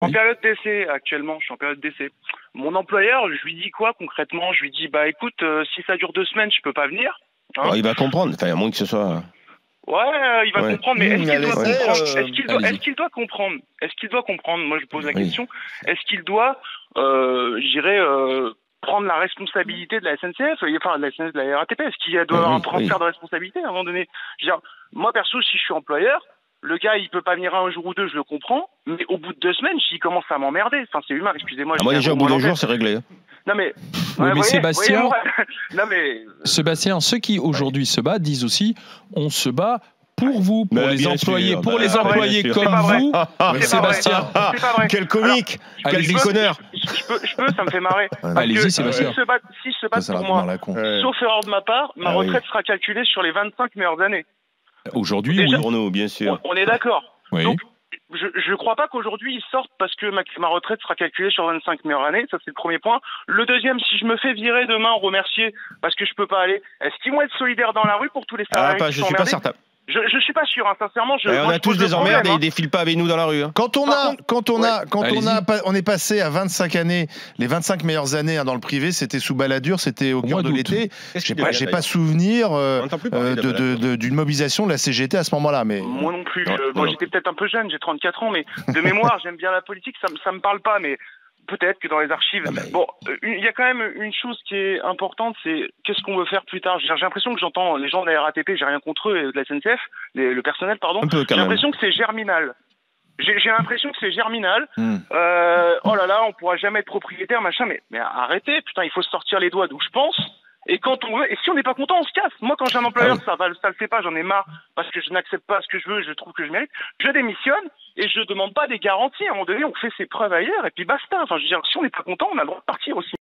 En période d'essai, actuellement, je suis en période d'essai. Mon employeur, je lui dis quoi concrètement? Je lui dis, bah écoute, si ça dure 2 semaines, je peux pas venir. Hein. Oh, il va comprendre, enfin, à moins que ce soit... Ouais, il va comprendre, mais est-ce qu'il doit comprendre? Est-ce qu'il doit comprendre? Est-ce qu'il doit comprendre? Moi, je pose la question. Est-ce qu'il doit, prendre la responsabilité de la SNCF, enfin de la RATP? Est-ce qu'il doit avoir un transfert de responsabilité à un moment donné? Je veux dire, moi, perso, si je suis employeur, le gars, il peut pas venir un jour ou deux, je le comprends, mais au bout de 2 semaines, s'il commence à m'emmerder, enfin, c'est humain, excusez-moi. Moi, déjà, au bout d'un jour, c'est réglé. Non, mais... Oui, mais Sébastien, non, mais... Sébastien, ceux qui aujourd'hui se battent disent aussi, on se bat pour vous, pour les employés, comme vous. Sébastien, c'est pas vrai. Quel comique, quel déconneur. Je peux, ça me fait marrer. Allez-y, Sébastien. Si je se bat pour moi, sauf erreur de ma part, ma retraite sera calculée sur les 25 meilleures années. Aujourd'hui, oui. Pour nous, bien sûr. On est d'accord. Oui. Donc, je crois pas qu'aujourd'hui ils sortent parce que ma retraite sera calculée sur 25 meilleures années. Ça, c'est le premier point. Le deuxième, si je me fais virer demain, remercier parce que je peux pas aller, est-ce qu'ils vont être solidaires dans la rue pour tous les salariés qui je sont suis pas emmerdés? certain. Je suis pas sûr, hein, sincèrement. On a tous des emmerdes et ils défilent pas avec nous dans la rue. Hein. On est passé à 25 années, les 25 meilleures années dans le privé, c'était sous Balladur, c'était au cœur de l'été. J'ai pas souvenir d'une mobilisation de la CGT à ce moment-là. Mais moi non plus. Moi, j'étais peut-être un peu jeune, j'ai 34 ans, mais de mémoire, j'aime bien la politique, ça me parle pas, mais peut-être que dans les archives... Bon, il y a quand même une chose qui est importante, c'est qu'est-ce qu'on veut faire plus tard. J'ai l'impression que j'entends les gens de la RATP, j'ai rien contre eux, et de la SNCF, le personnel, pardon. J'ai l'impression que c'est germinal. J'ai l'impression que c'est germinal. Oh là là, on pourra jamais être propriétaire, machin, mais arrêtez, putain, il faut se sortir les doigts d'où je pense. Et quand on veut, et si on n'est pas content, on se casse. Moi, quand j'ai un employeur, ça le fait pas, j'en ai marre, parce que je n'accepte pas ce que je veux, je trouve que je mérite, je démissionne, et je demande pas des garanties. À un moment donné, on fait ses preuves ailleurs, et puis basta. Enfin, je veux dire, si on n'est pas content, on a le droit de partir aussi.